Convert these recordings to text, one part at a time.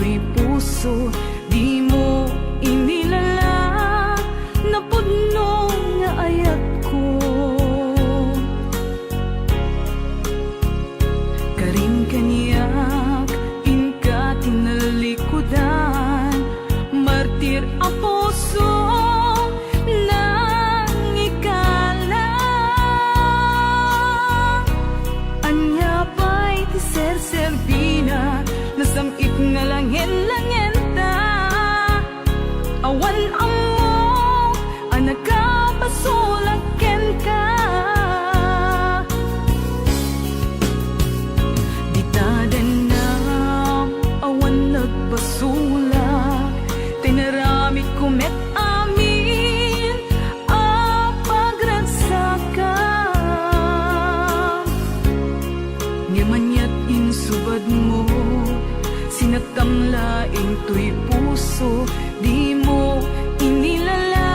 to'y puso, di mo inilala, napudno nga ayat ko. Karim kaniyak, inka tinalikudan, martir a puso, nang ikalang. Anya pa'y ti ser-serbina, nasamit nga langin-langin ta. Awan amo, anagkapasulaken ka. Di tadanam, awan nagpasulak, tinaramit kumet amin, apagragsakan. Ngamanyat insubad mo, sinatamlaing to'y puso, di mo inilala,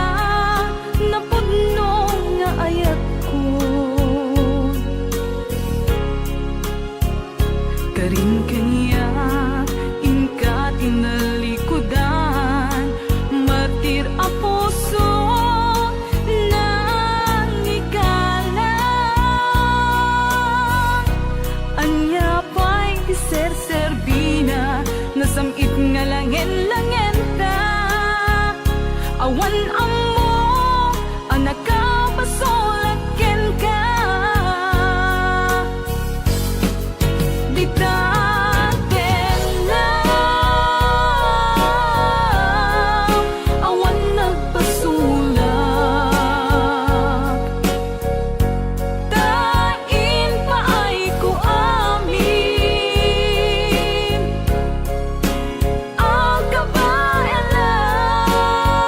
napudno nga ayat ko. Karin kaniyak, inka tinalikudan, martir a puso, nang ikalang. Anya pa'y ti ser-serbina, nasamit nga langin-langin ta. Awan amo, anak ka pasulaken ka. Di taten lang, awan nagpasulak. Tain pa ay ko amin, ang kabayan lang.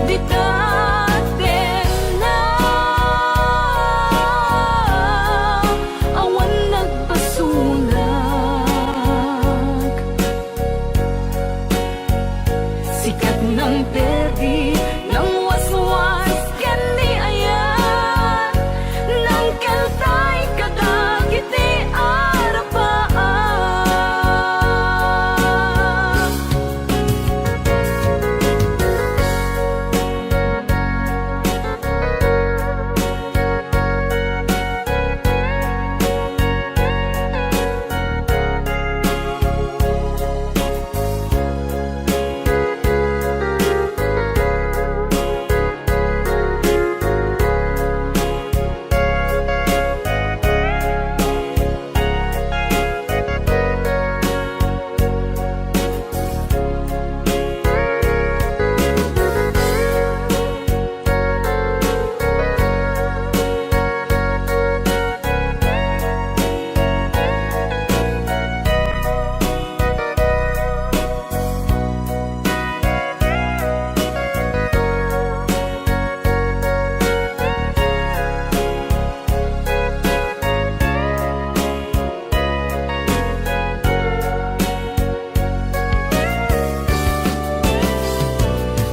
Di taten lang, awan nagpasulak. Sikat ng perdi, ng waswas, kani ayan, ng kaltay kadagiti arapaan.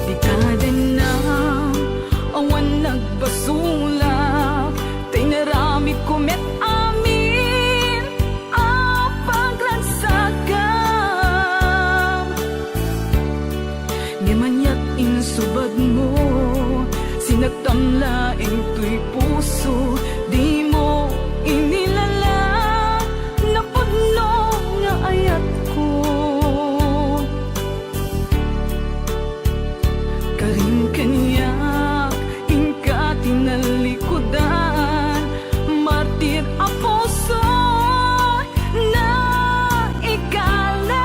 Di tadanam, awan nagpasulak, tinaramit kumet amin, apagragsakan. Ngamanyat insubad mo, sinagtamlaing to'y puso, di mo inilala, napudno nga ayat ko. Karin kaniyak, inka tinalikudan, martir a puso, na ikalang.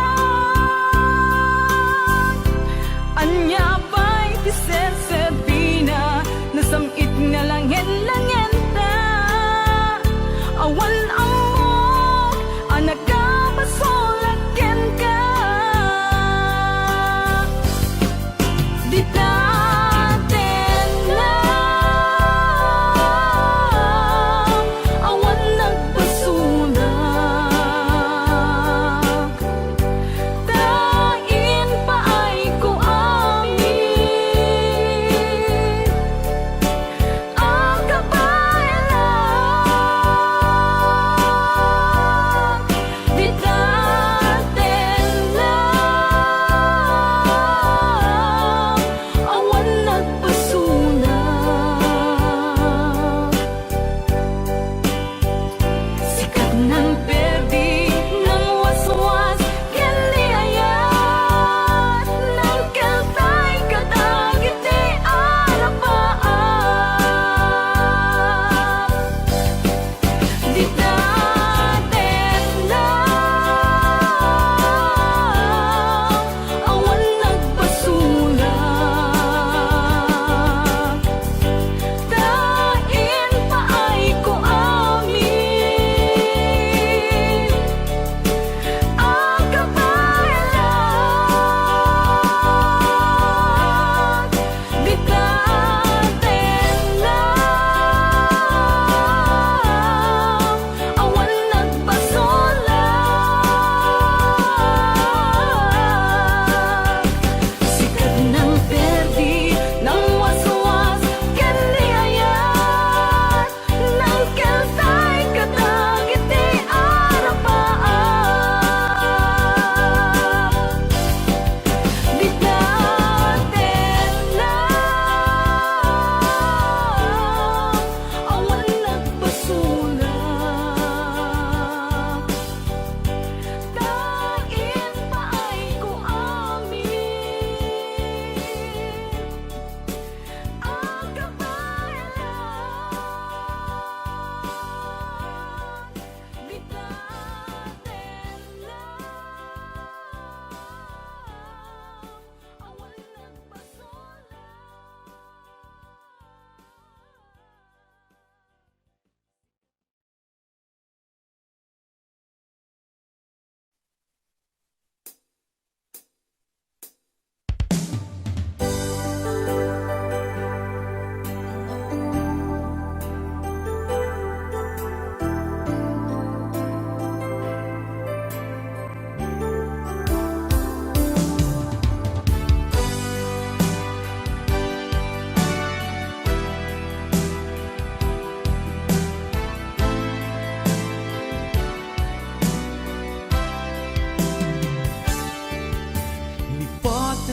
Anya pa'y ti ser-serbina, nasamit nga langin-langin ta.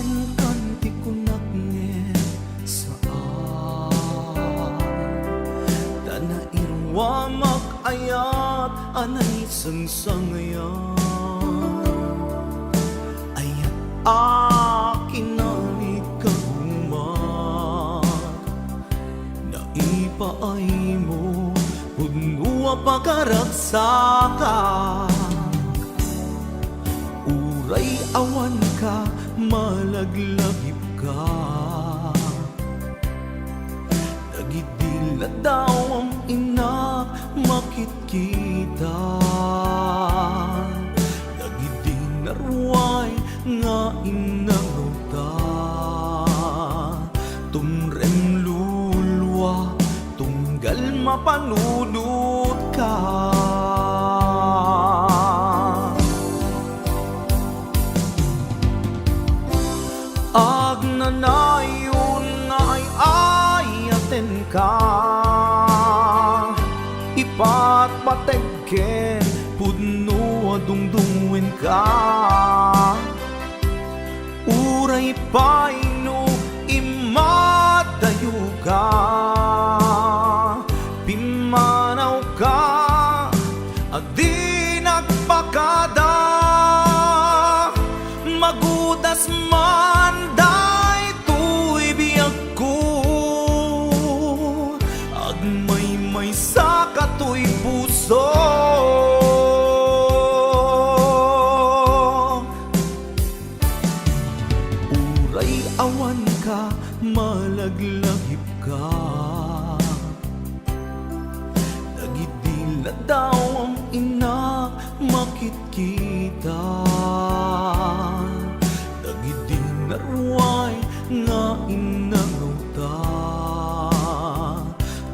aten kan ti kunak ngen saan dana irwa mag-ayat anay sangsangayan ayat akin na ikagumat na ipaay mo punua pagkaragsakan uray awan ka malaglagip ka nagidila daw ang ina makitkita nagidinarway nga inangota tumrem lulwa tunggal mapanunod ka agnanayon nga ayaten ka ipatpategken pudno adungdungwen ka uray paino imadayo ka pimanaw ka adi nagpakada magudas man daytoy biyag ko agmay sa katoy puso uray awan ka malaglagip ka nagidila daw ang ina makitkita nagidinarway nga inangota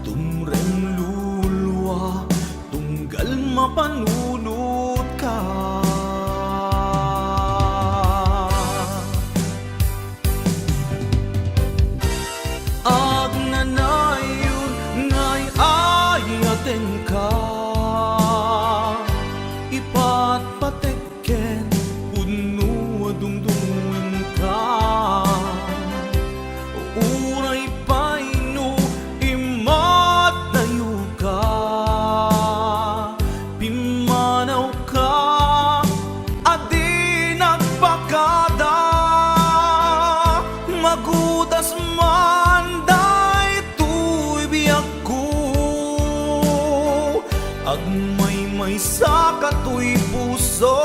tumrem lulwa tunggal mapanunod ka agnanayon nga'y ayaten ka ipatpatekken puno adungdungwen ka uray paino imadayo ka pimanaw ka adi nagpakada magudas man daytoy biyag ko agmay sa katoy puso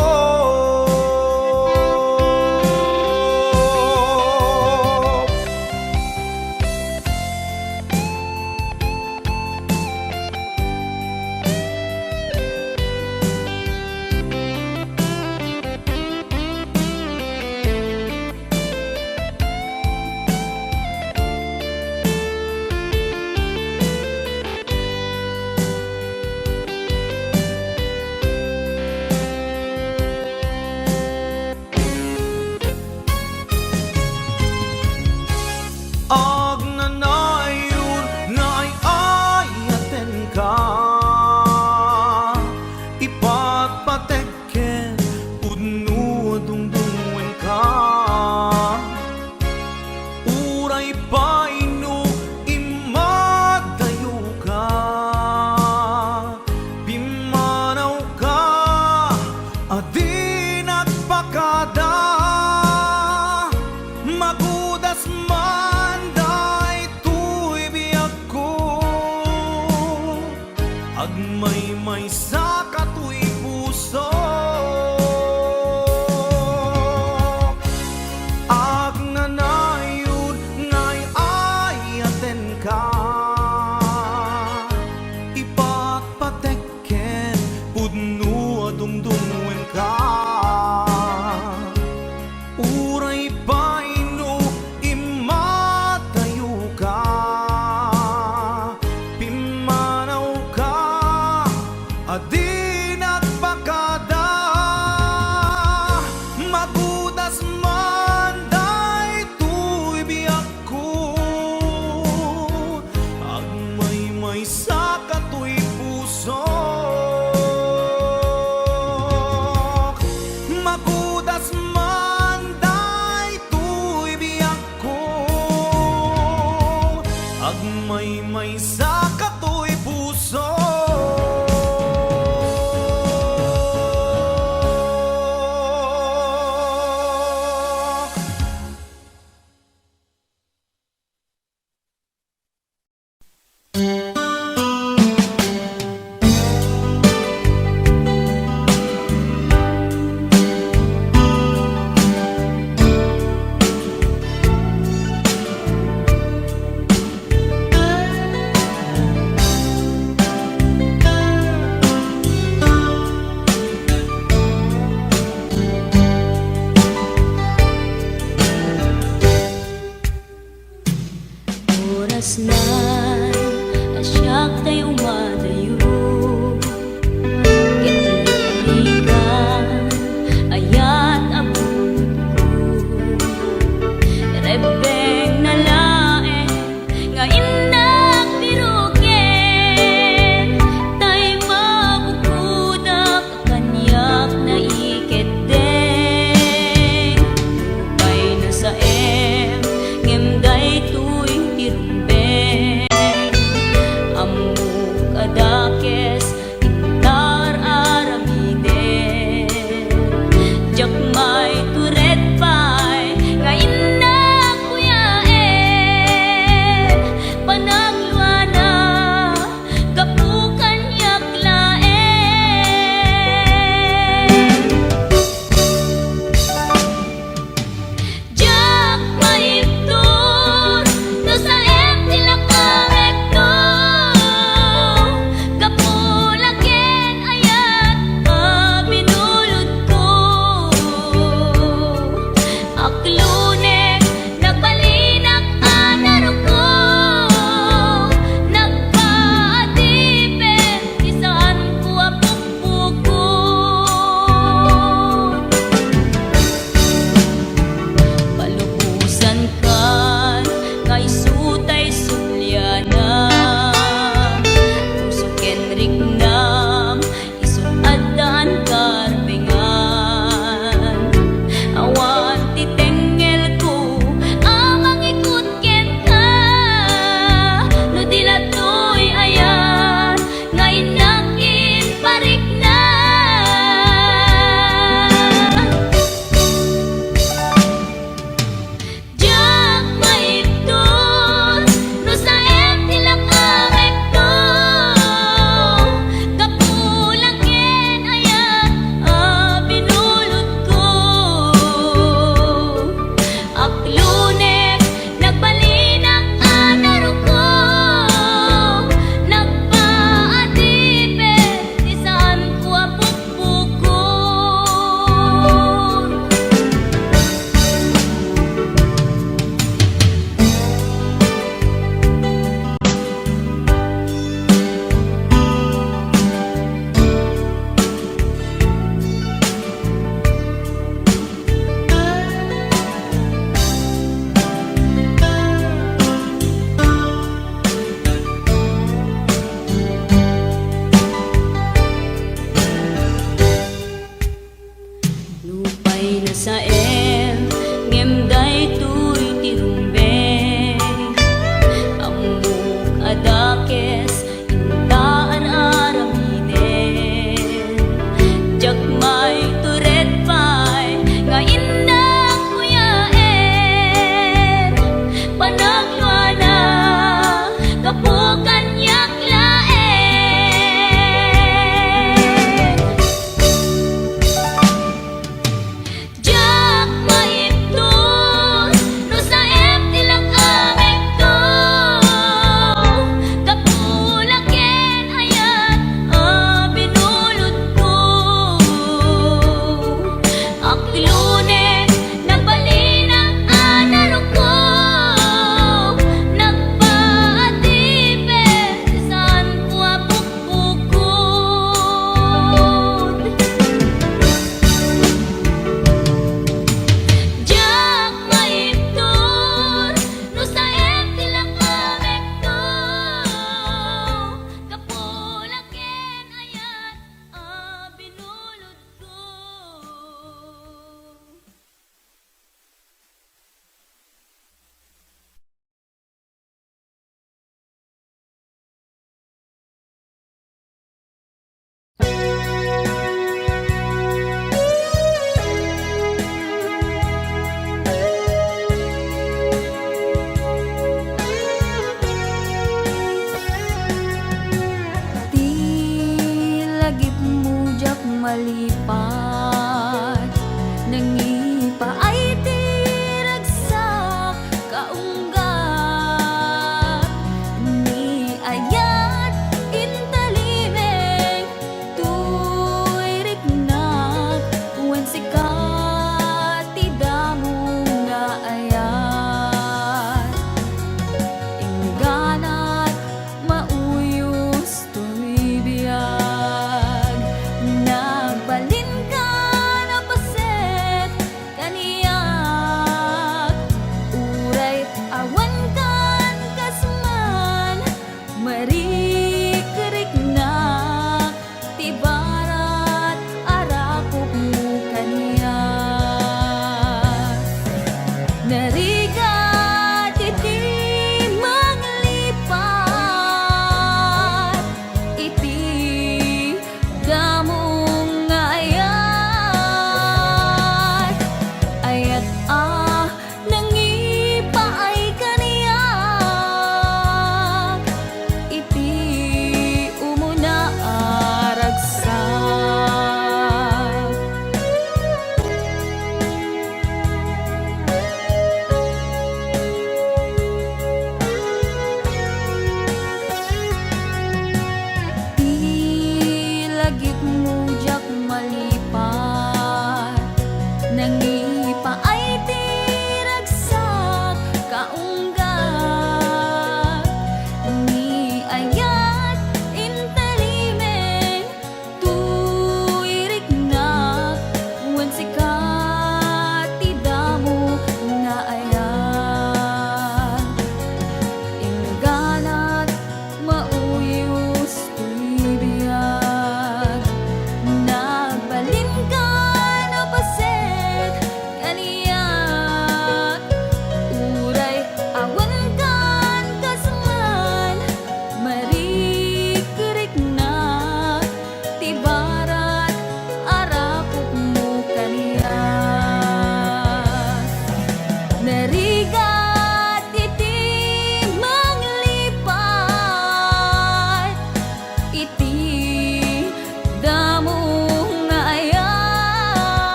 kasnan asyak tayo madayo kitlikan ayat abong rebeng na lae nga indak biruken tay mabukudak kanyak na iketdeng lupay na sa ngemday tuy tirumbeng amuk adakes intar aramide jakmay turet pay nga indak kuyaen panagluana kapukan yaklaen jak maipton no sa tilakarekto kapulaken ayat binulod ko aklunek nagbalinak anaro ko nagpaadipen isaan ko apukpukon palubusan kan kay sutay sulyana puso kenrik nam isuadan karbengan awan titengel ko amang ikut ken ka no dilatoy ayan ngay nakin parik na jak maipton no sa tilakarekto kapulaken ayat binulod ko aklunek nagbalinak anaro ko nagpaadipen isaan ko apukpukon lupay na sa ngemday tuy tirumbeng amuk adakes intaan aramiden jakmay turet pay nga indak kuyaen panagluana kapukan yaklaen jak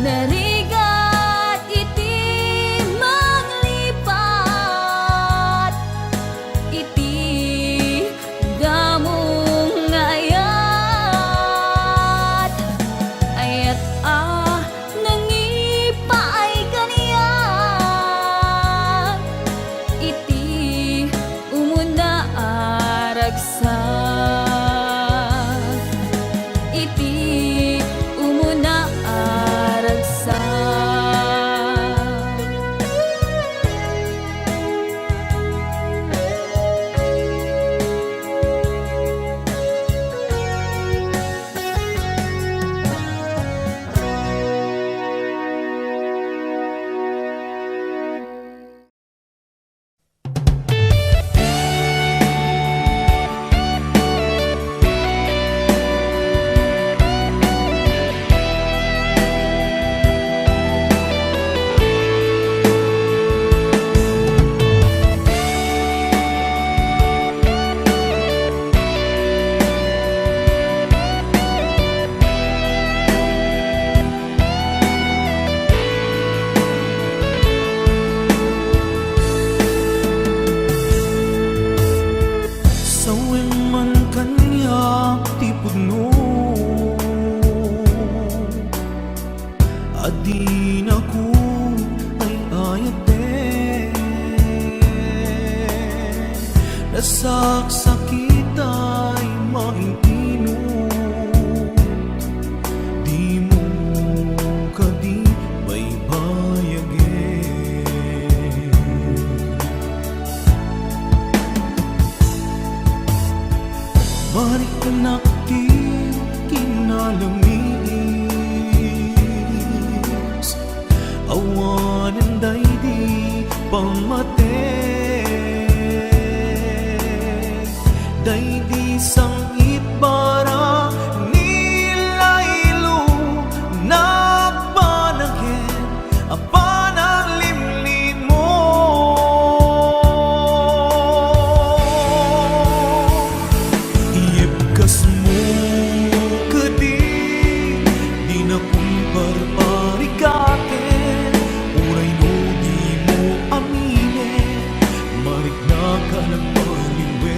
narigat iti manglipat iti damong ngayat ayat nangipaay kaniya iti umuna aragsak iti umuna Sawin man kanya ti pudno adi na ko ay ayate nasaksakit ay maintino di mo kadi may bayage Marik anak ti kinalamis awanan day di pamate day di sangit bara nilaylo nagpanagin apanang limlim mo Iebkas mo kadi di na kumparparikate uray no di mo amine marik na ka nagpaliwe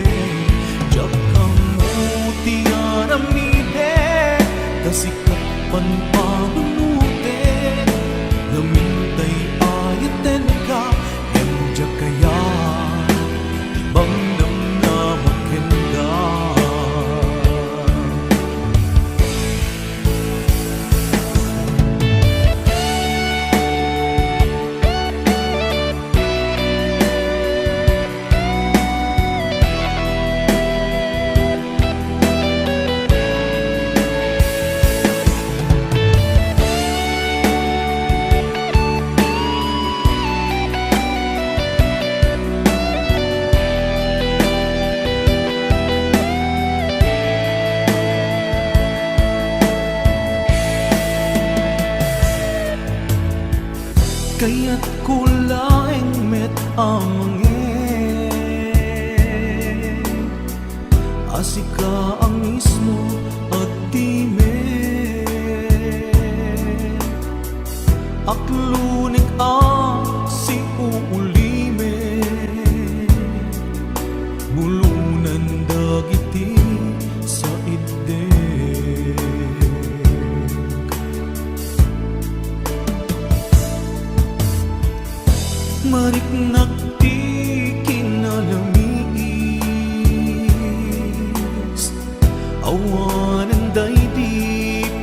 jak kang mo tiyaramide kasikat panpanunute gamintay ayaten ka enja kaya ibang damnamakin ka Kaya't kulaing met amangin asika ang mismo at time aklunik si uulime bulunan dagiti sa ide Marik nakti kinalamis awanan day di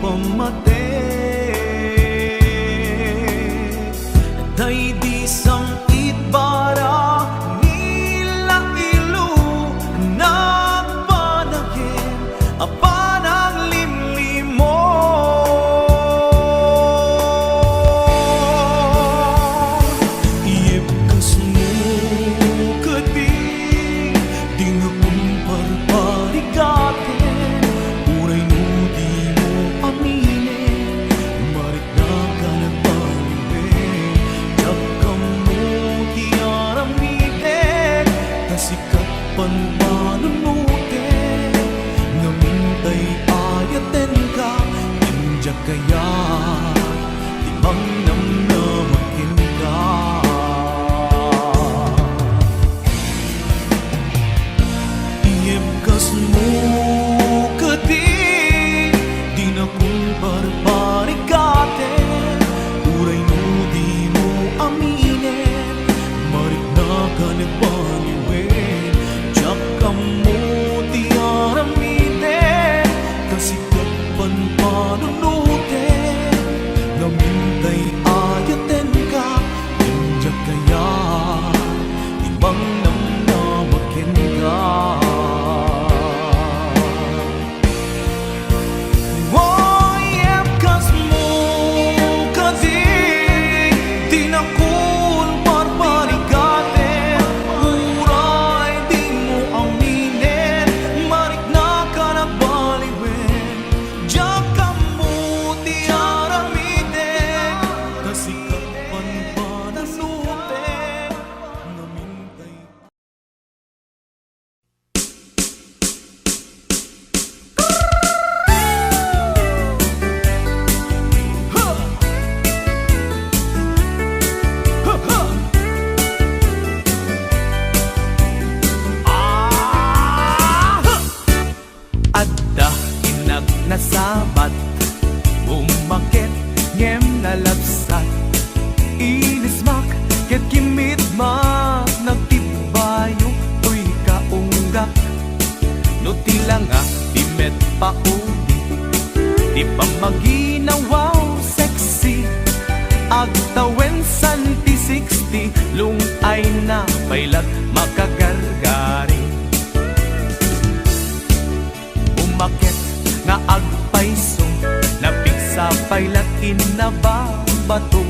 pamate day di sangit bara nilailo nagpanagin apanang limlim mo Iebkas mo kadi di nga kumparparikate uray no di mo amine marik na ka nagpaliwe jak kang mo mangnam na magkinka. Iebkas mo kadi di na kung barbarikate, uray no di mo aminin, marik na ka nagbaliwin, tiyak ka mo di aramiden, kasi kapag panunutin, namintay ayaten ka, nandiyak kaya, ibang namnamakin ka. Nasabat, bumakit, ngem nalabsat, inismak, ket kimidmak, nagtibayo, tuy kaunggak, no tilanga, di met paudi, di pamaginawaw, sexy, agtawen santi 60, lungay na pailat, makagargari, bumakit, nga agpaiso, napiksa pailat inababato,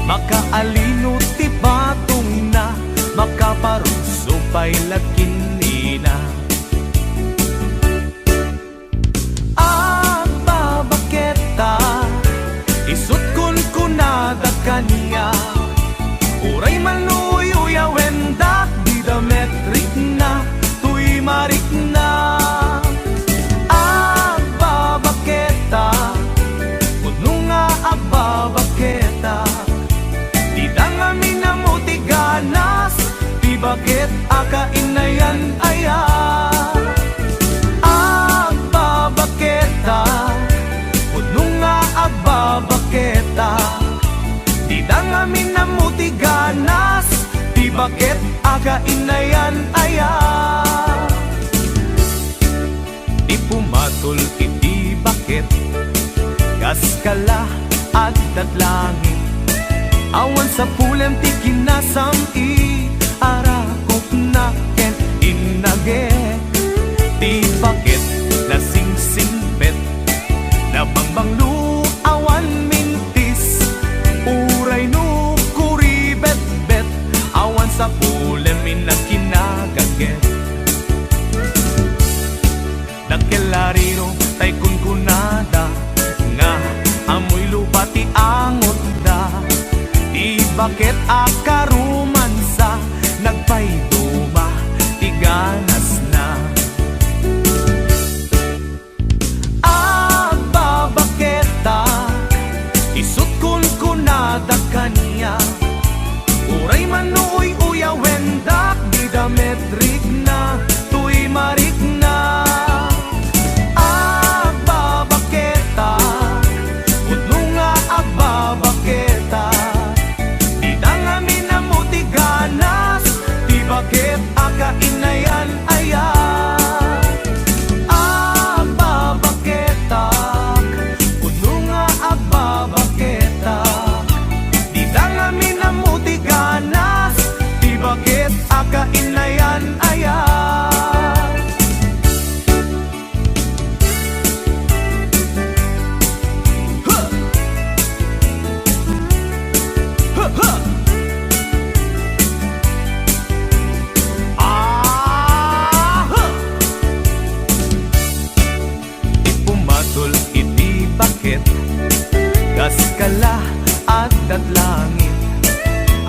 makaalino ti batong na, makaparuso pailat kinina. Agbabaketa, isut kun kunada kaniya, uray maluyo wendak di dametrik na, tuy marik na. Bakit akainayan aya agbabaketa, puno nga agbabaketa, di dang amin na mutiganas, di bakit akainayan aya. Di pumatol iti bakit, kaskala at datlangin, awan sa pulem ti kinasam-i, arakop na ken inage, di bakit nasing-singpet, nabangbanglu awan mintis, uray no kuribet-bet, awan sa pulem inakinagaget. Nagkelarino tay kunkunada, nga amoy lupa ti angot da, di bakit akarumansa, nagpayduma, tiganas na. Agbabaketa, isut kun kunada kaniya, uray manuoy uyawendak, di dametrik na, tuy marik na. Agbabaketa, puno nga agbabaketa, di dangamin na mutiganas, bakit akainayan aya agbabaketak, puno nga agbabaketak, di dangamin na mutiganas, di bakit akainayan aya. Kaskala at datlangin,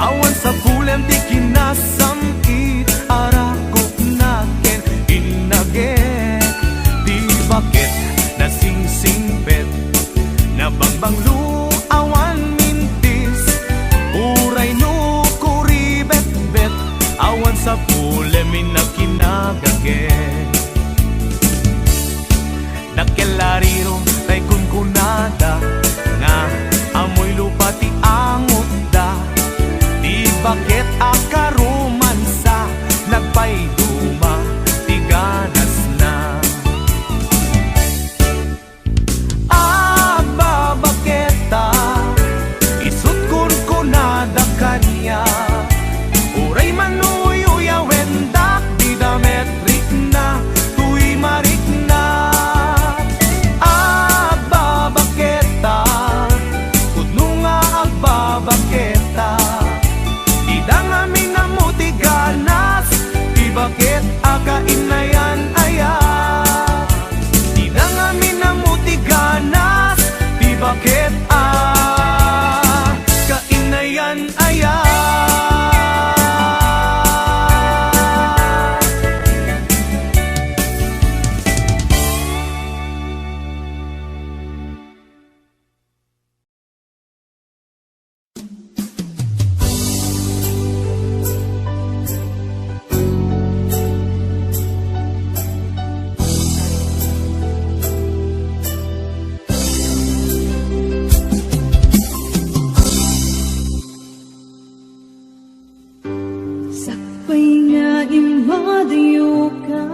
awan sa pulem ti kinasam-it, arakop naken inagek, di bakit nasing-singpet, nabangbanglu awan mi babaketa. Idang amin na muti ganas, di bakit akainayan ayat. Idang amin na muti ganas, di bakit kainayan ayat. Sakpay nga imadayo ka,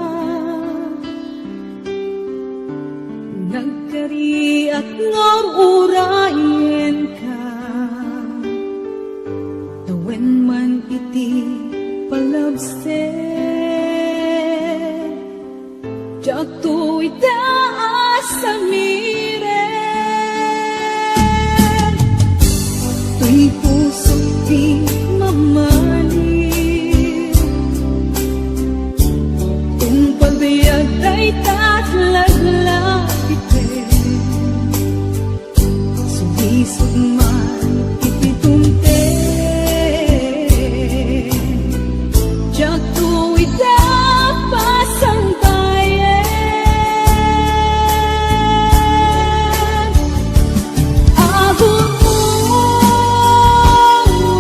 nagkariak nga urayen ka. Tawen man iti palabse, diyak to itaas sa miren. Tuy puso di mamali, pagbiag ay tatlaglag ite, sumisog man ititunte. Diyak tuwid na pasang bayan, agod mo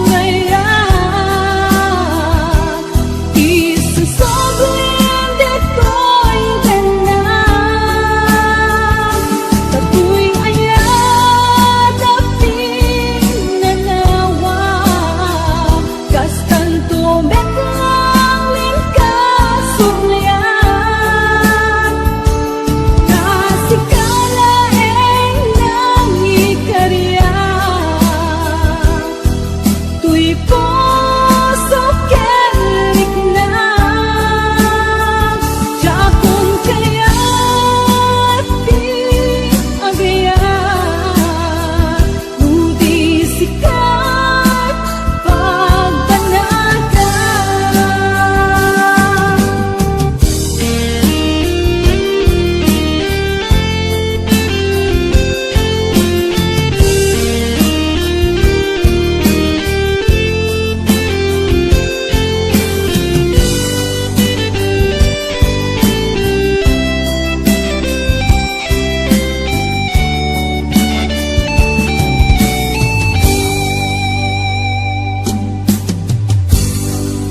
ngayon, isusobli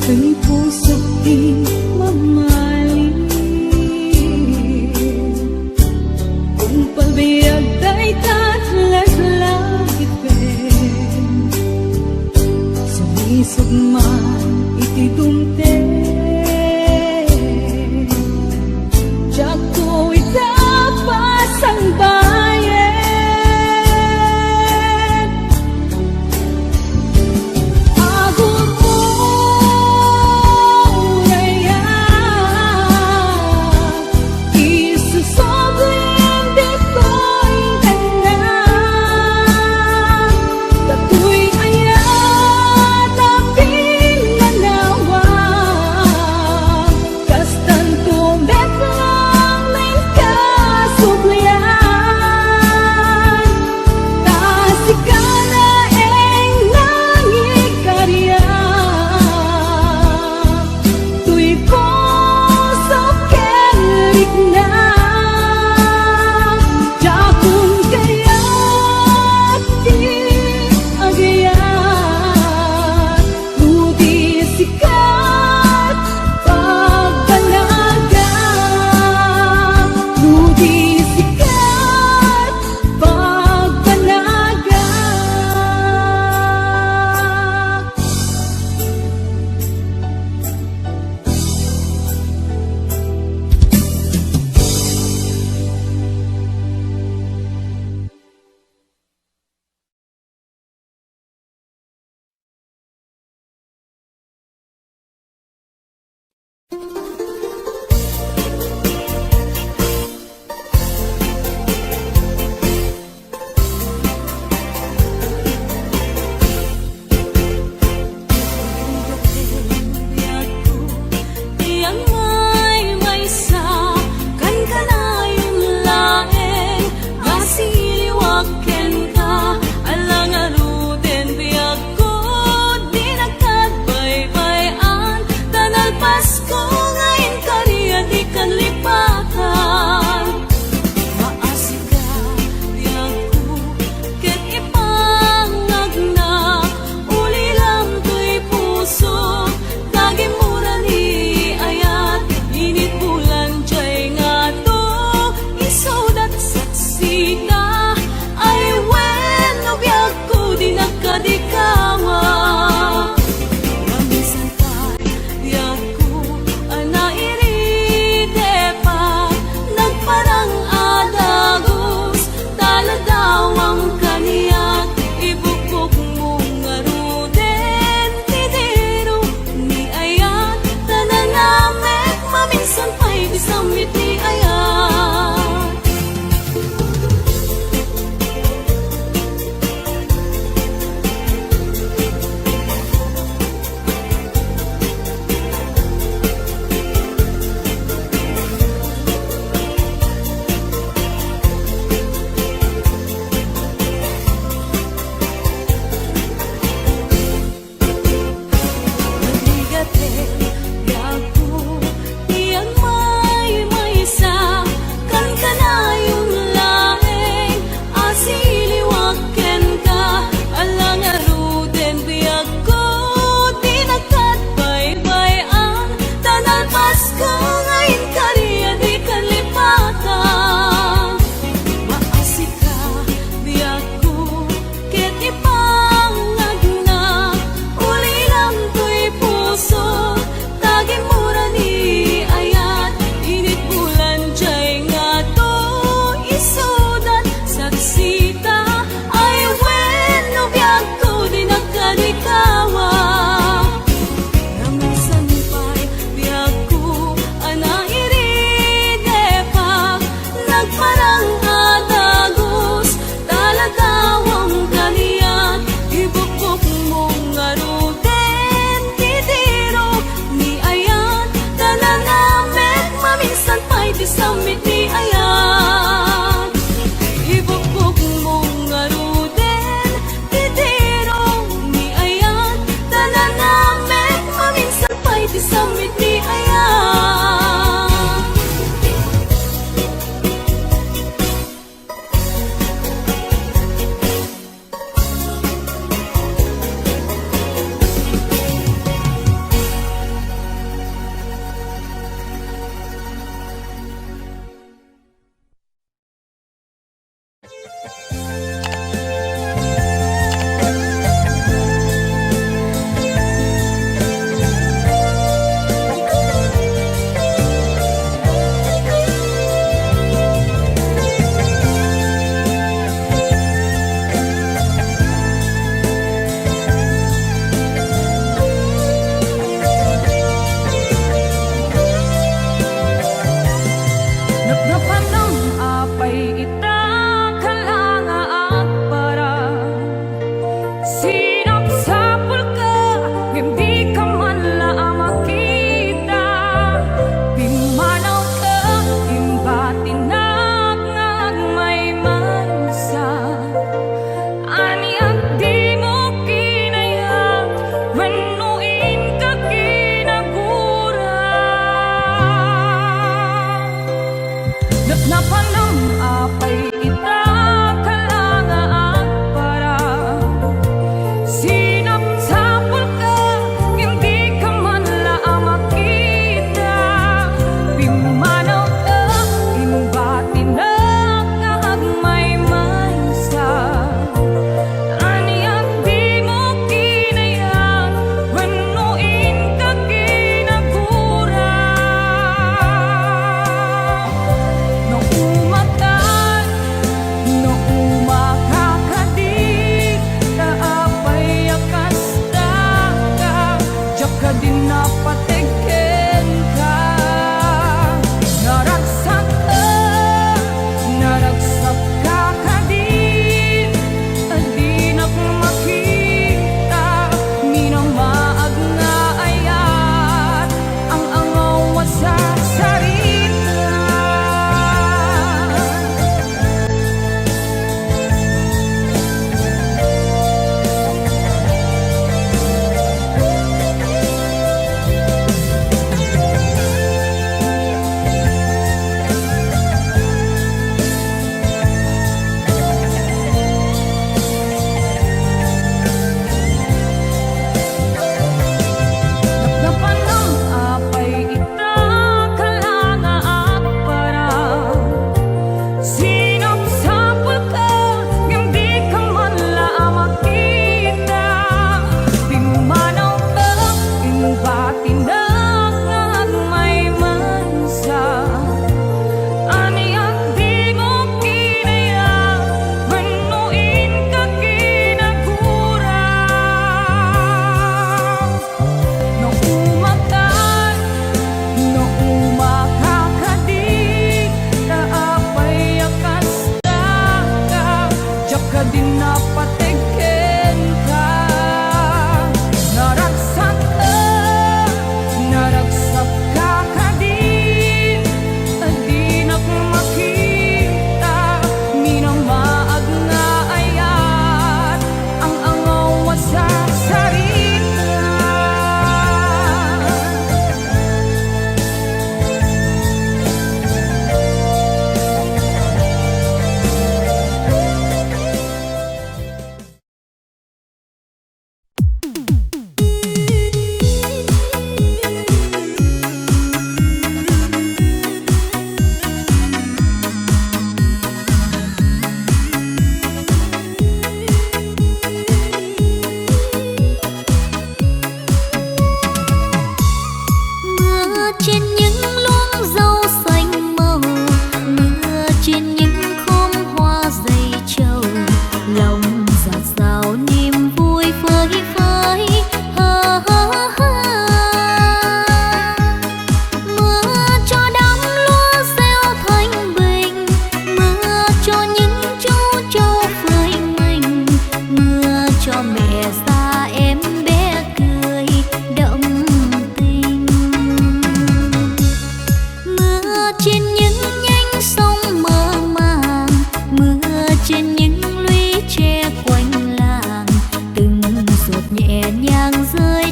kay puso di mamaling. Kung pabiyag day tatlaglag ipin, sumisog man iti dumte. Diyak ko itapas ang bayan, agod mo ngayon, isusobling dito'y tanan. Tato'y ayat na pinanawa,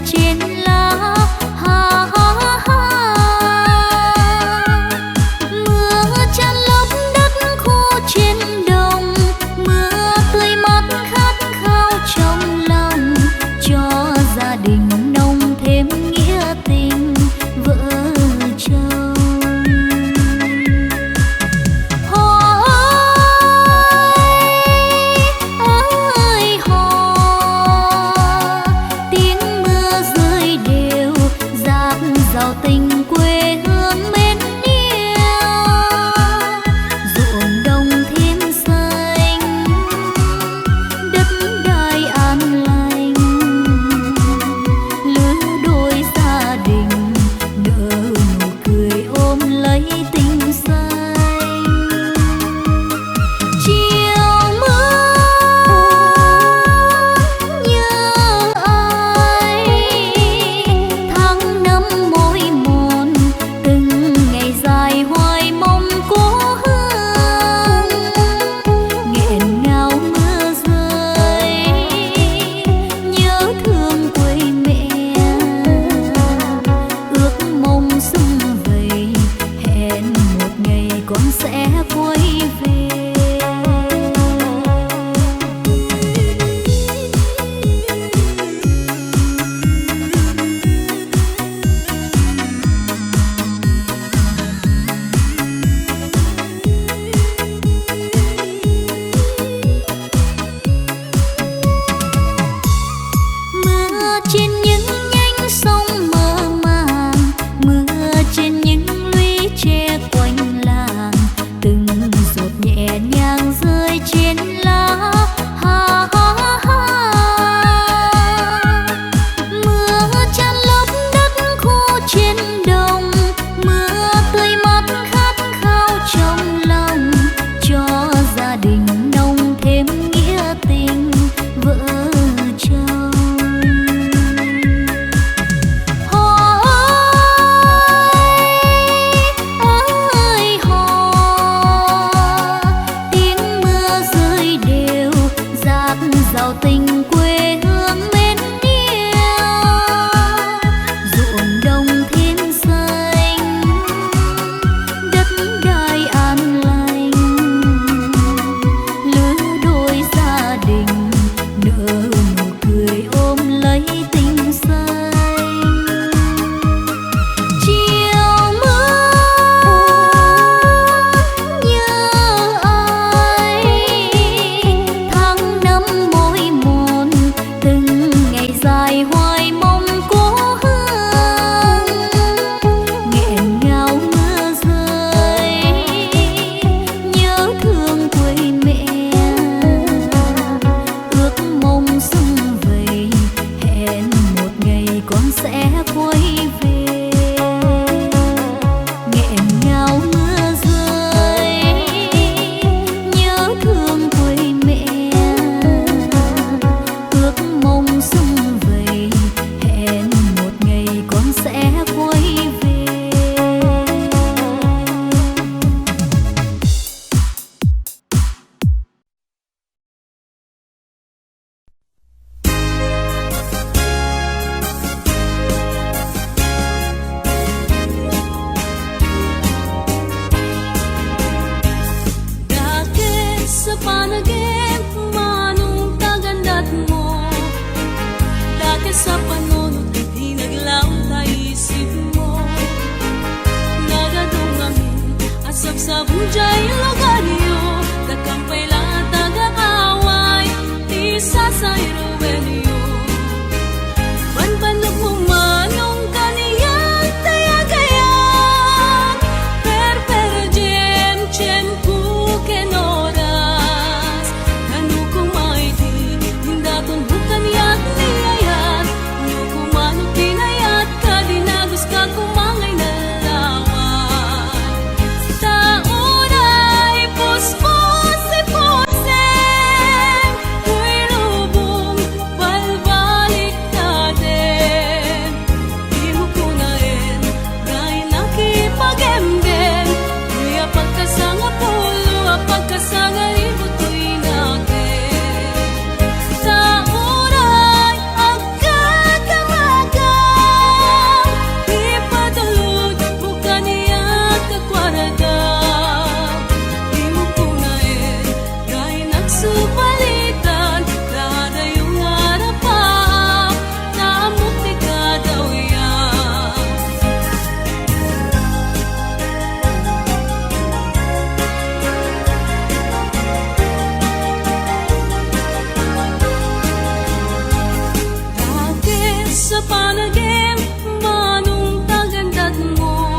trên lá. Ha ha ha. Mưa chan lấp đất khô trên đồng, mưa tươi mát khát khao trong lòng, cho gia đình nồng thêm nghĩa tình vợ chồng. Hò ơi hò, tiếng mưa rơi đều dạt dào tình quê hương mến yêu. Ruộng đồng thêm xanh, đất đai an lành, lứa đôi gia đình nở nụ cười ôm lấy tình xanh. Chiều mưa nhớ ai, tháng năm mỏi mòn, từng ngày dài hoài mong cố hương. Nghẹn ngào mưa rơi, nhớ thương quê mẹ, ước mong sum vầy, hẹn một ngày con sẽ quay về. Mưa trên những nhánh sông mơ màng, mưa trên những lũy tre quanh làng, từng giọt nhẹ nhàng rơi trên lá. Ha ha ha. Mưa chan lấp đất khô trên đồng, mưa tươi mát khát khao trong lòng, cho gia đình nồng thêm nghĩa tình vợ chồng. Hò ơi hò, tiếng mưa rơi đều dạt dào tình quê hương mến yêu. Ruộng đồng thêm xanh, đất đai an lành, lứa đôi gia đình nở nụ cười ôm lấy tình xanh. Chiều mưa nhớ ai, tháng năm mỏi mòn, từng ngày dài hoài mong cố hương. Nghẹn ngào mưa rơi, nhớ thương quê mẹ, ước mong sum vầy, hẹn một ngày con sẽ quay về. Nghẹn ngào mưa rơi, nhớ thương quê mẹ, ước mong sum vầy, hẹn một ngày con sẽ quay về. Bakit sa panaginip manong kaganda't mo? Bakit sa panunod di naglaw na isip mo? Nagadumangin asap sa bujay logaryo, kakampay lang at taga-away, isa sa iruwelyo. Banbanag mo manong kaniyang tayagayan, jem jem puken oras. Kanu kumay di hindaton bukan yak niyayan, nu kumano pinayat ka dinagos ka kumangay na lawan. Tauna panagim manong tagandat mo.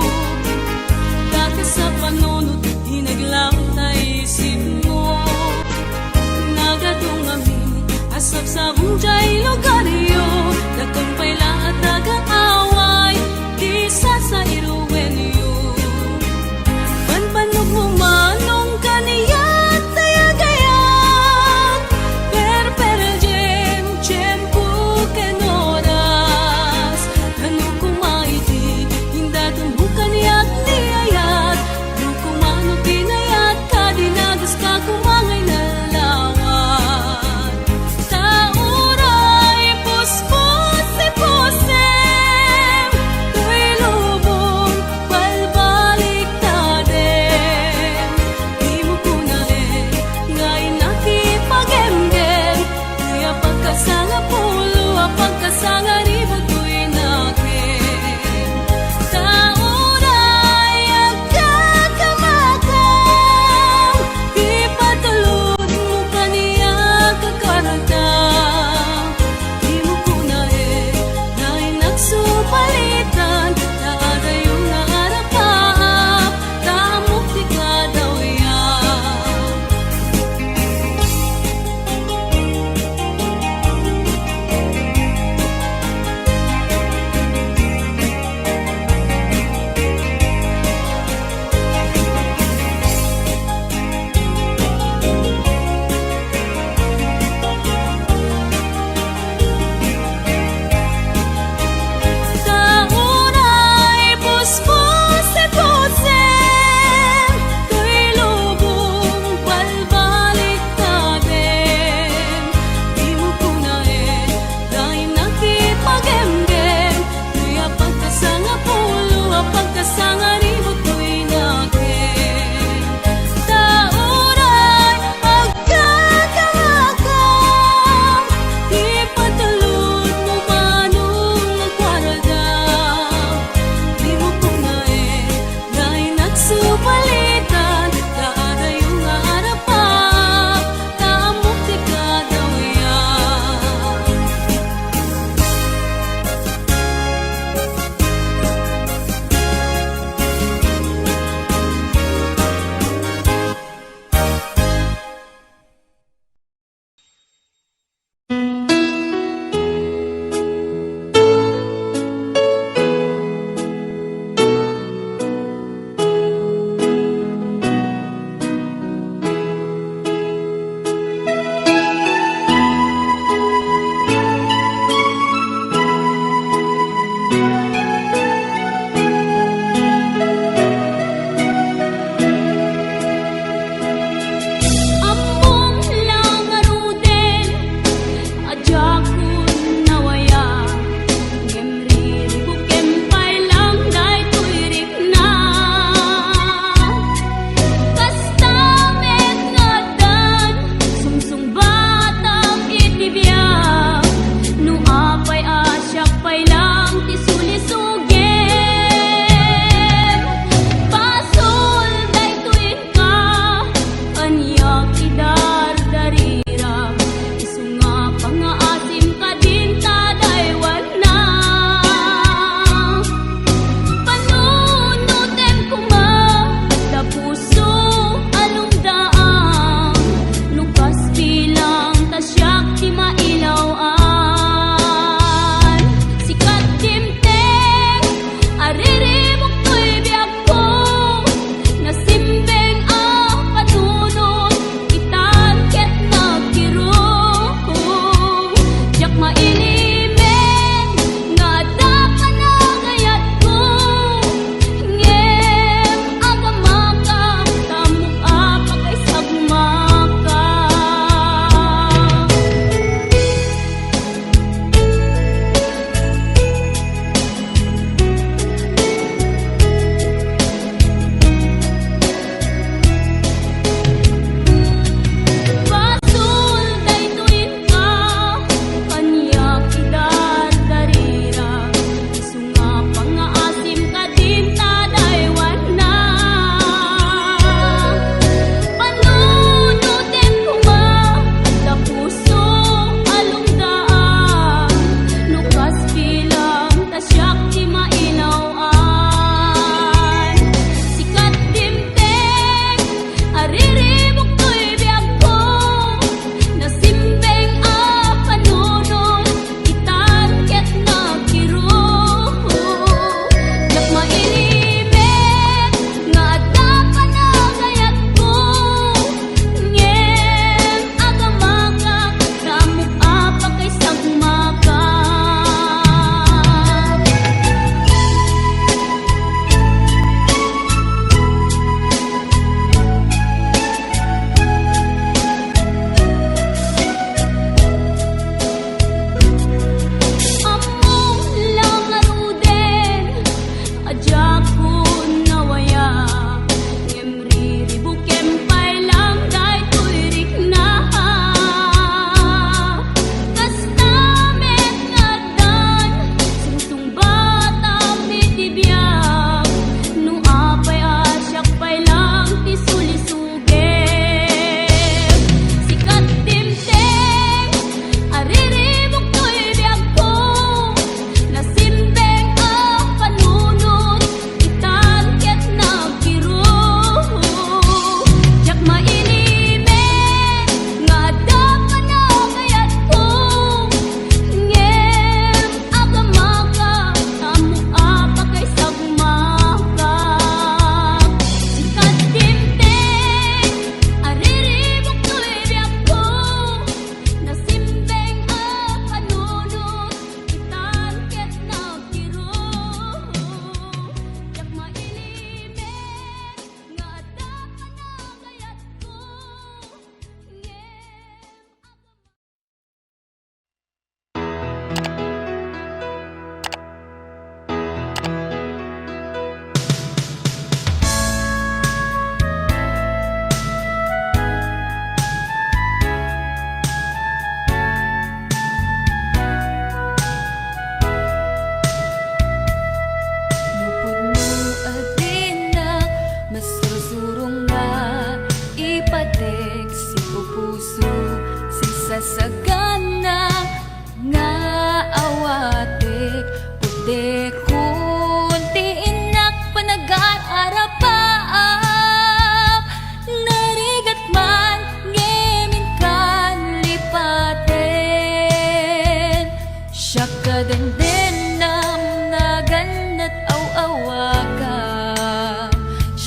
Dati sa panunod hinaglaw na isip mo. Nagadong amin asap sa bunjay lugaryo. Dakong paila at nag-aaway di sa iruwenyo. Panpanog mo manong kaniyat tayagayak. Per jem tiyempo kenoras. Ano kumaiti hinda tumbukan yak niyayat. Ano kumano tinayat kadinagas ka kumangay na lawat. Tauray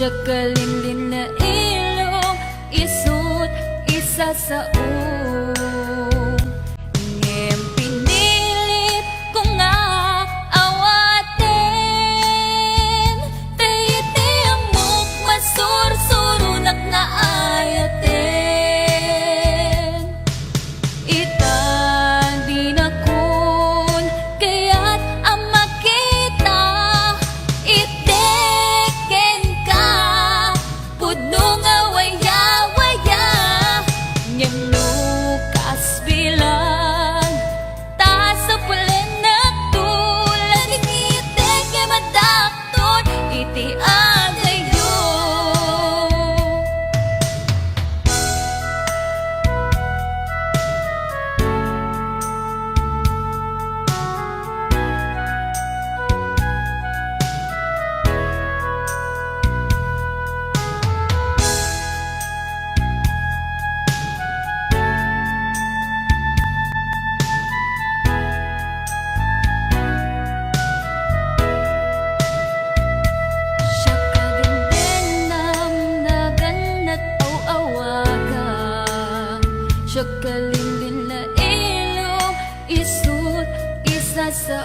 siya kalinlin na ilong isut isa sa ngem pinilit ko nga awaten tayti amok masursurunak nga ayaten itang di na kun kaya't ang makita iteken ka pudno nga waya-waya ngem lukas bilang ta sa pulen na tulad itek nga madakton iti agayo. Siya kagandenam na ganat aw-awagang siya kalinlin na ilong isut isa sa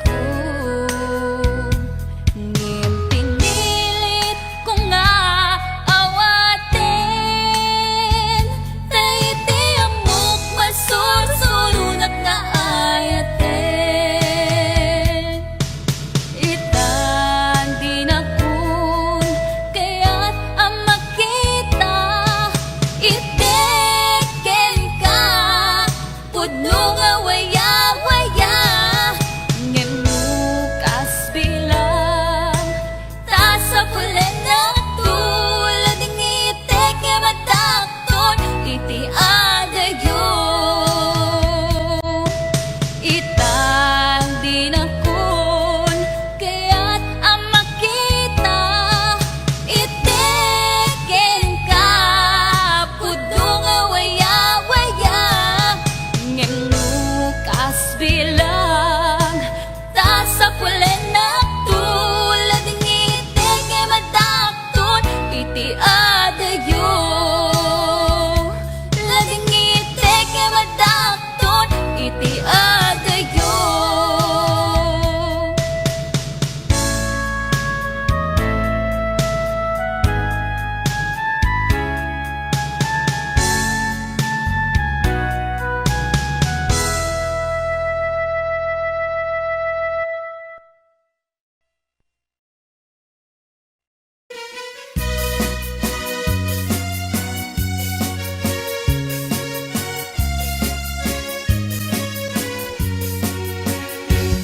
ngem pinilit ko nga awaten tayti amok masursurunak nga ayaten itang di na kun kaya't ang makita iteken ka pudno nga waya-waya ngem lukas bilang ta sa pulen na tulad ng itek nga madakton iti adayo itang di na kun kaya't ang makita iteken ka pudno nga waya-waya ngem lukas bilang ta sa pulen na tulad ng itek nga madakton iti adayo lading itek nga madakton iti adayo.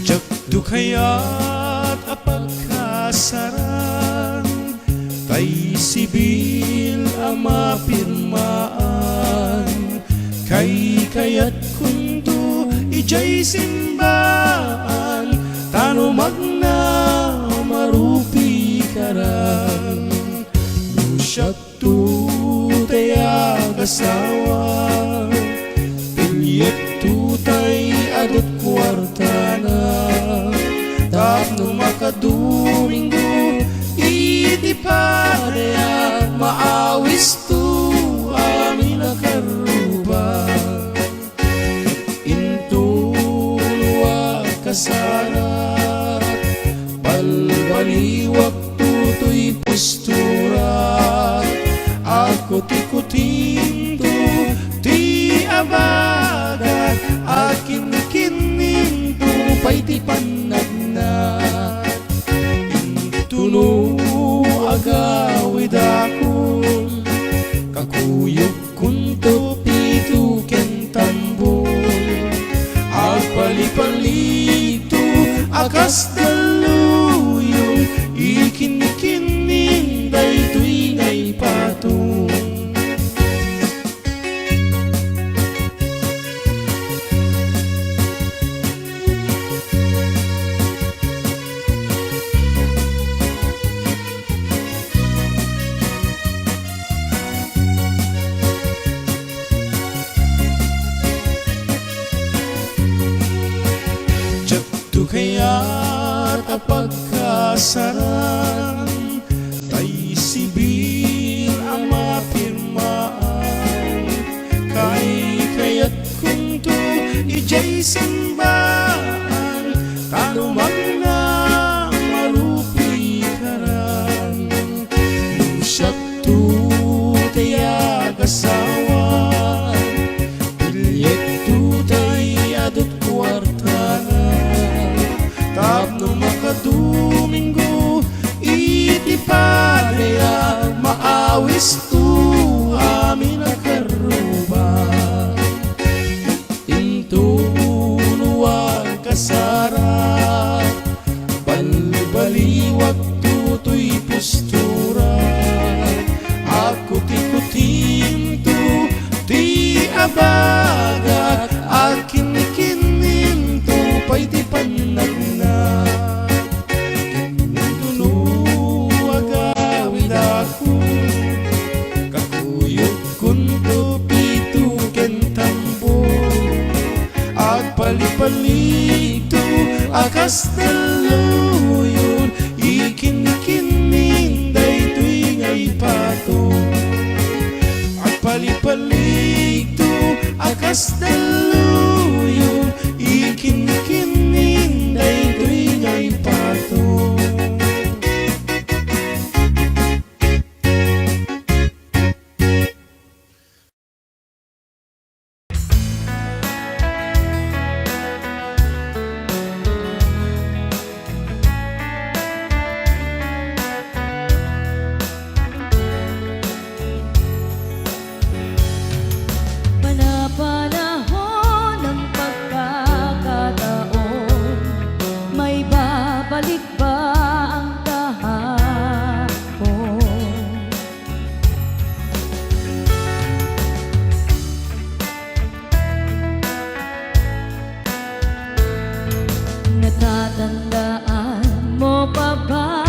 Jakdu kaya't apagkasaran tay sibil ang mapirmaan kay kaya't kunto ijay simbaan tano magna marupi karan lusyak tu tayag asawa pilyet tutay adot kwartana tapno makadomingo iti padaya maawis tu amin akaruba intulwa kasana balbaliwak tutoy postura ako tikutinto ti abagat akin kining tupay ti panagna intuno agawid akon kakuyog kunto pito ken tambol agpalipalito akas daluyong ikin-kining daytoy ngay patong kaya't apagkasaran tay sibil simbahan tanumang na marupi karan Nusyat tu taya kasawan Bilyet tu tayadot kwartana Tapno makadominggo iti padaya maawis tu amin akaruba Intunuan kasara Balbaliwag tutoy postura Ako tikutin tu ti abagat Akin kinin tu pa'y ti panagna Kinunuwag awid ako Kakuyog kunto pito kentambo Agpalipalik tu akas daluyon Ikin-kinin day tu'y ngay pato Agpalipalik tu akas daluyon Ikin-kinin day tu'y ngay pato Panahon ng pagkakataon, may babalik ba ang kahapon? Natatandaan mo pa ba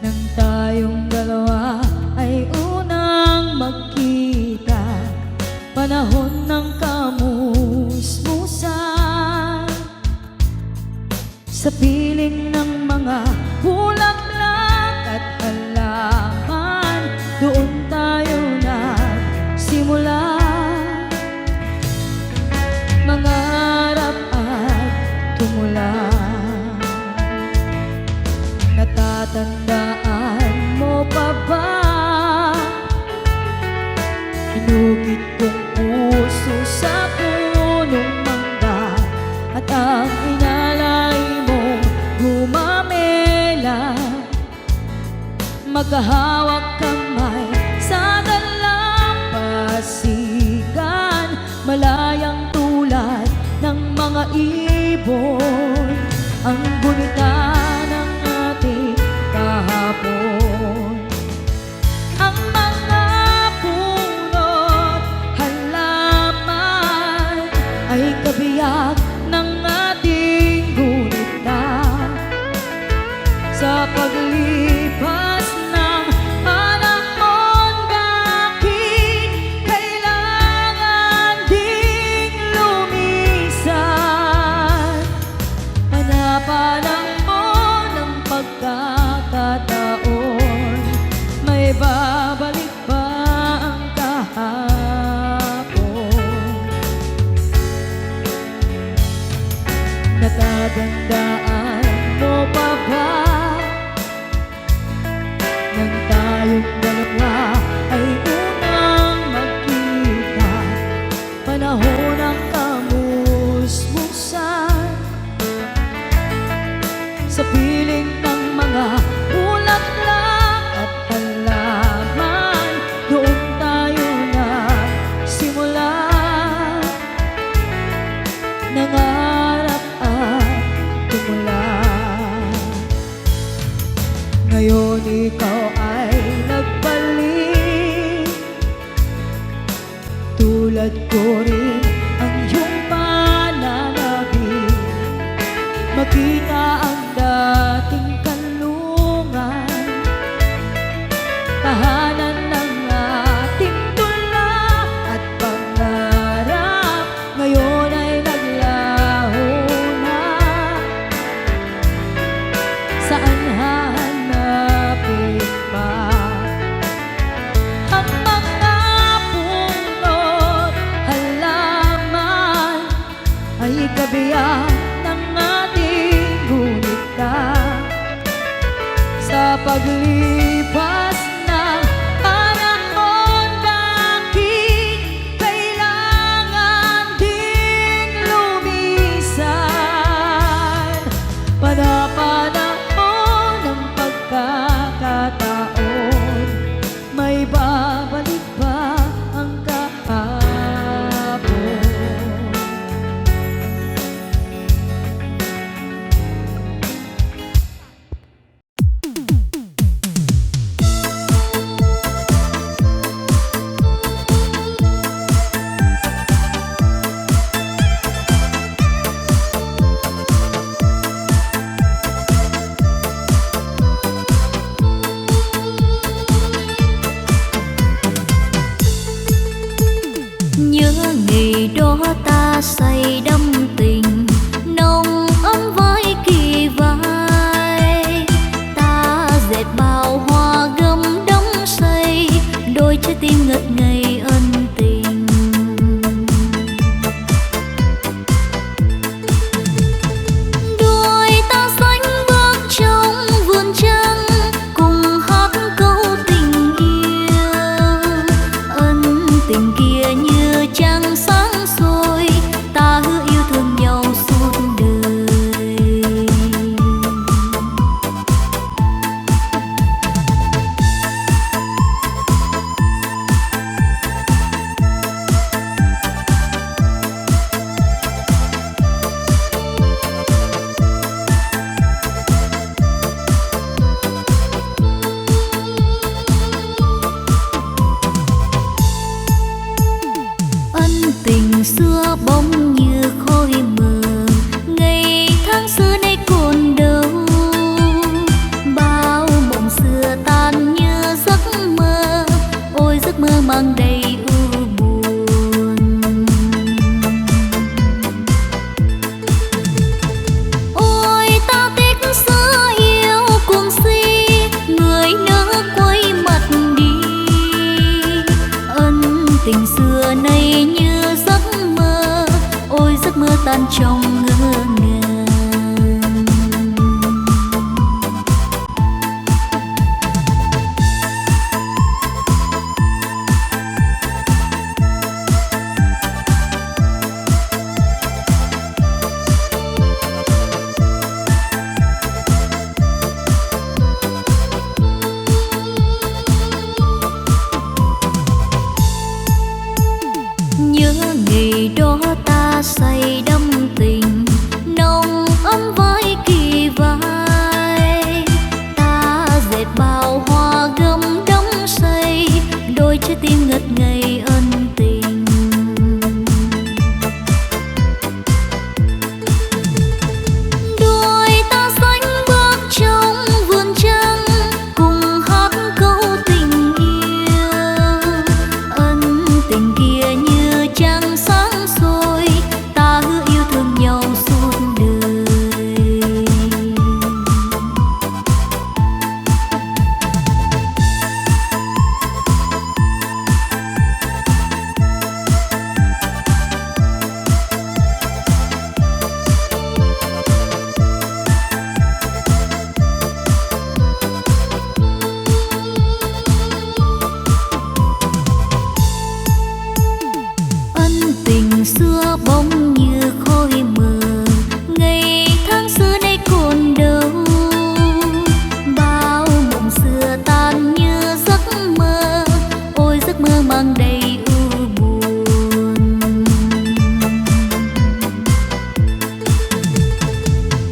nang tayong dalawa ay unang magkita? Panahon ng kamusmusan sa piling ng mga bulaklak at halaman, doon tayo nagsimula mangarap at tumula. Natatandaan mo pa ba inukit kong puso sa punong mangga at ang inalay mong gumamela, magkahawak kamay sa dalampasigan, malayang tulad ng mga ibon, ang gunita ng ating kahapon. Ang mga punot halaman ay kabiyak ng ating gunita. Sa paglipas ng panahon, bakit kailangan ding lumisan? Hanapan mo ng pagkakataon, may babalik ba ang kahapon? Natatandaan mo pa ba nang tayong dalawa ay unang magkita? Panahon ng kamusmusan sa piling ng mga bulaklak at halaman, doon tayo nagsimula nangarap at tumula. Ngayon ikaw ay nagbalik, tulad ko rin ang iyong pananabik, makita ang dating kanlungan, tahanan ng ating tula at pangarap, ngayon ay naglaho na. Saan hanapin pa ang mga punot hala biyak ng ating gunita sa paglipas ng panahon. Bakit kailangan din lumisan? Panapanahon ng pagkakataon, may babalik ba ang kahapon? Nhớ ngày đó ta say đắm tình, nồng ấm với kỳ vai. Ta dệt bao hoa gấm đắm say, đôi trái tim ngất ngây ân tình. Đôi ta sánh bước trong vườn trăng, cùng hát câu tình yêu. Ân tình kia như trăng sáng soi, ta hứa yêu thương nhau suốt đời. Ân tình xưa bỗng như khói mờ, ngày tháng xưa nay còn đâu. Bao mộng xưa tan như giấc mơ, ôi giấc mơ mang đầy ưu buồn. Ôi ta tiếc xưa yêu cuồng si, người nỡ quay mặt đi. Ân tình xưa nay như giấc mơ, ôi giấc mơ tan trong ngỡ ngàng. Nhớ ngày đó ta say đắm tình, nồng ấm với kỳ vai. Ta dệt bao hoa gấm đắm say, đôi trái tim ngất ngây ân tình. Đôi ta sánh bước trong vườn trăng, cùng hát câu tình yêu. Ân tình kia như trăng sáng soi, ta hứa yêu thương nhau suốt đời. Ân tình xưa bỗng như khói mờ, ngày tháng xưa nay còn đâu. Bao mộng xưa tan như giấc mơ, ôi giấc mơ mang đầy ưu buồn.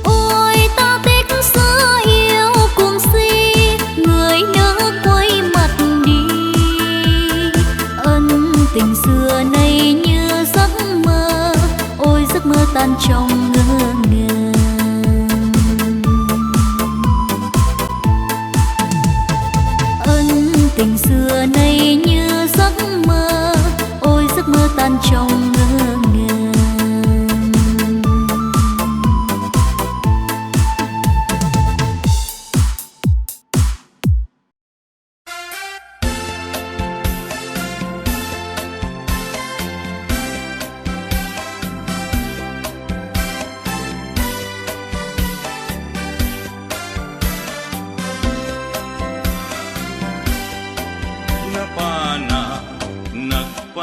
Ôi ta tiếc xưa yêu cuồng si, người nỡ quay mặt đi. Ân tình xưa nay như giấc mơ, ôi giấc mơ tan trong ngỡ ngàng. Ân tình xưa nay như giấc mơ, ôi giấc mơ tan trong ngỡ ngàng.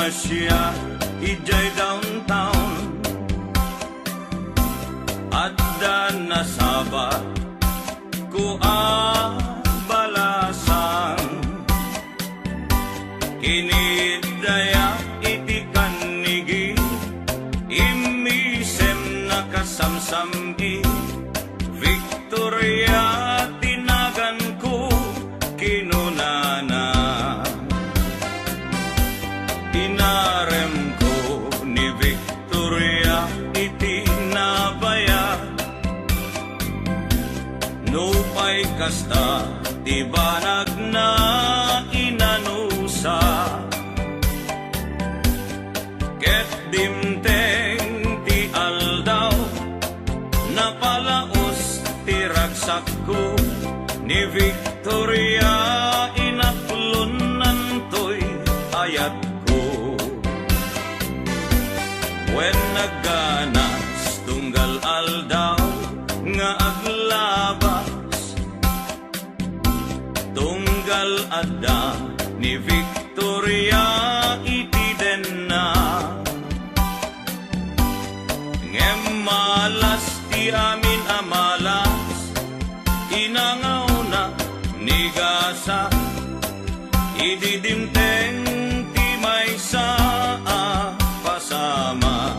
Nagpasya ijay downtown Adda nasabat ku balasan Kinidaya iti kanigi Imisem nakasamsami Victoria tinagan ko kinunana Inarem ko ni Victoria iti nabaya Nupay kasta ti banag na inanusa Ket dimteng ti aldaw Napalaos ti ragsak ko ni Victoria inaklon nantoy ayat ko When nagganas tunggal aldaw nga aglabas Tunggal adda ni Victoria iti denna Ngem malas ti amin amalas Inangaw na ni gasa Ididimteng ti may saa pasama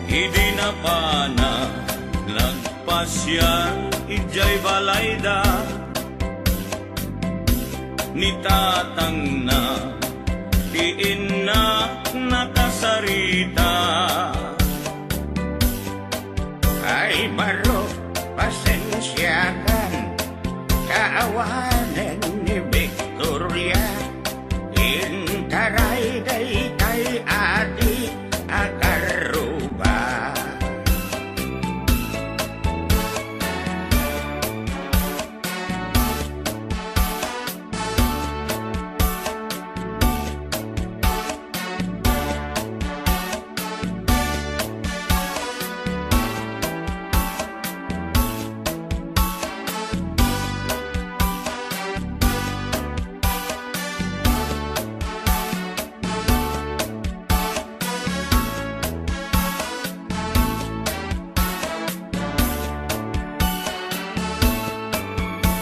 Idi na pana nagpasyan ijay balayda Ni tatang na ti inna nakasarita Ay baro pasensyakan kaawanan ni Victoria Intaray day kay ati akaruba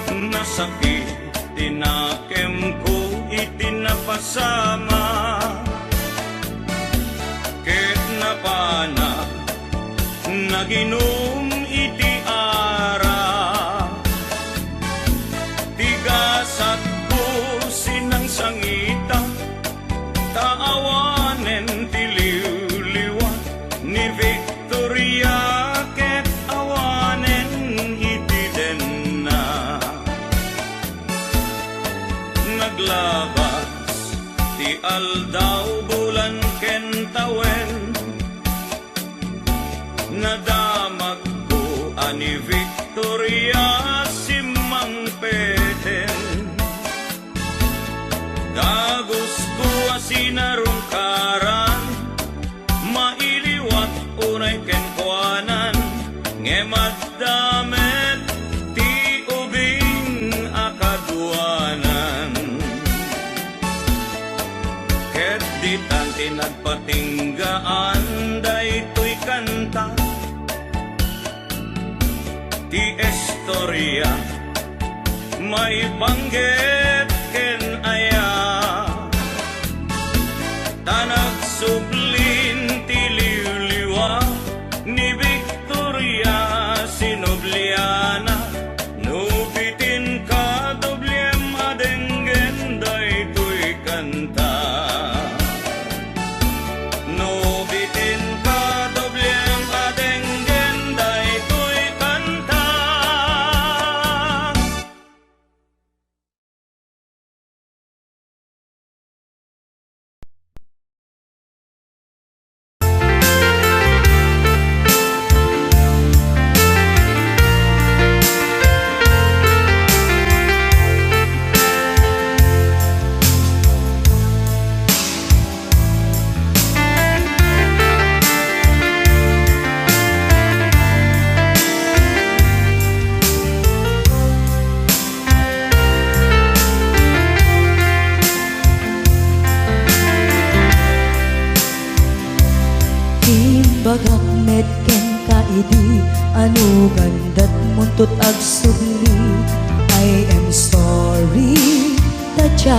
Nasakit tinakem ko itinapasama Ket napana naginom iti ara Tigasat ko sinang sangita Taawanen tiliw-liwa ni Victoria Ket awanen iti denna Naglabas ti aldaw bulan kentawen Nadamag ko ani Victoria simang peten Dagos ko asinarungkaran Mailiwat unay kenkwanan Ngemat damet ti ubing akadwanan Ket ditan tinagpatinggaan daytoy kanta Ti istorya may banggit ken aya Tanag sublin ti liwliwa ni Victoria Sinobliana Nubitin ka doblem adenggen daytoy kanta Nubitin ka doblem adenggen daytoy kanta Dagak medken ka idi Anu gandat muntut ag subli I am sorry Tadya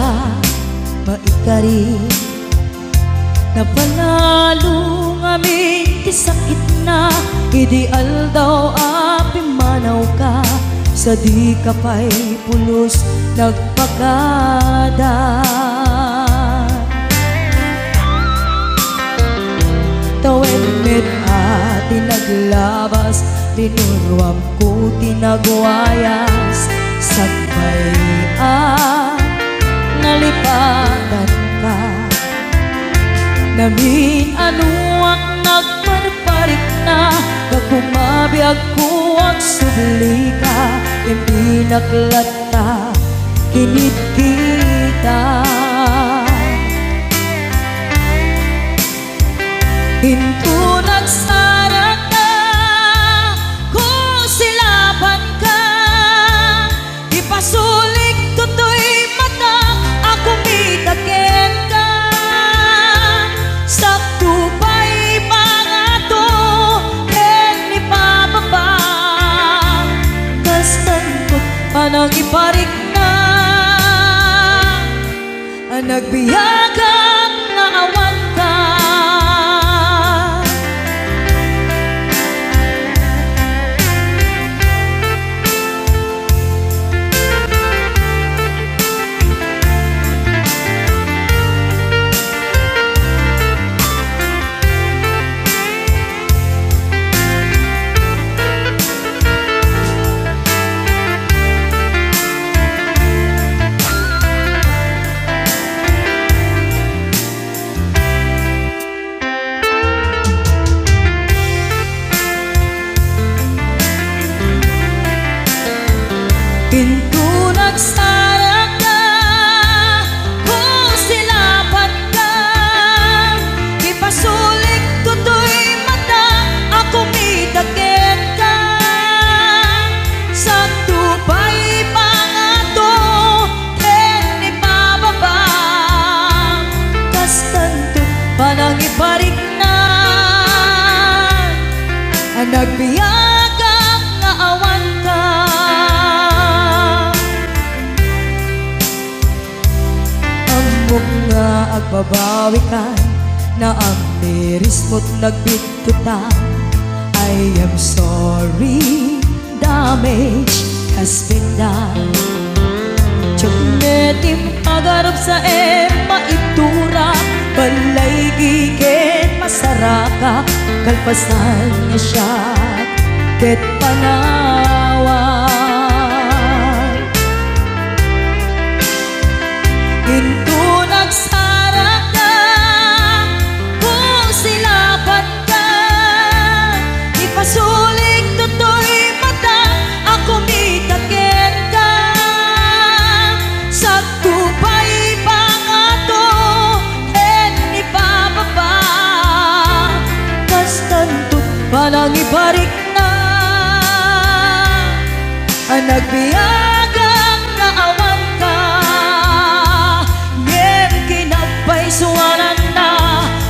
maikari Napanalo ngamin ti sakit na Ideal daw api manaw ka Sa di ka pa'y pulos nagpakada Tawen med tinaglabas Tinuruam ko tinagwayas Sagbay nalipatan ka Namin anuak nagparparik na Nagkumabiyag ko ang subli ka Hindi naklata kinit kita Hinto nagsarak ka Kung silaban ka Ipasulik tutoy mata Ako mitaken ka Sakto pa'y pangato Ken ipababa Kastantot panang iparik na Nagbiyagang na awan ka Pinto nagsarak ka Kung silaban ka Ipasulik tutoy mata Ako mitaken ka Sakto pa'y pangato Ken ipababa Kastanto panang iparik na Nagbiyagang nga awan ka Nga agbabawi ka na ang miris mo't nagbitutan I am sorry, damage has been done Tiyagnetim agarap sa maitura Balay gigit masaraka Kalpasan niya siya ket panawan Into nagsarak ka Kung silaban ka Ipasulik tutoy mata Ako mitaken ka Sakto pa'y pangato Ken ipababa Kastantot panang iparik na Nagbiyagang na awan ka Suwanan na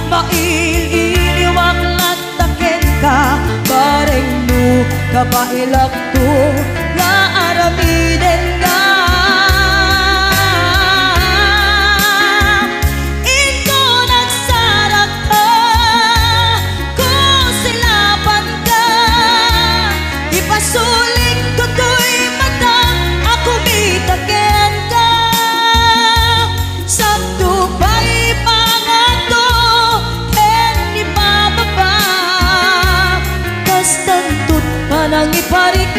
maililiwag lataken ka Bareng no kapailak to nga aramiden ka Ito nagsarak ka Kung silaban ka Ipasulik tutoy mata Ako mitaken ka Sakto pa'y panang iparik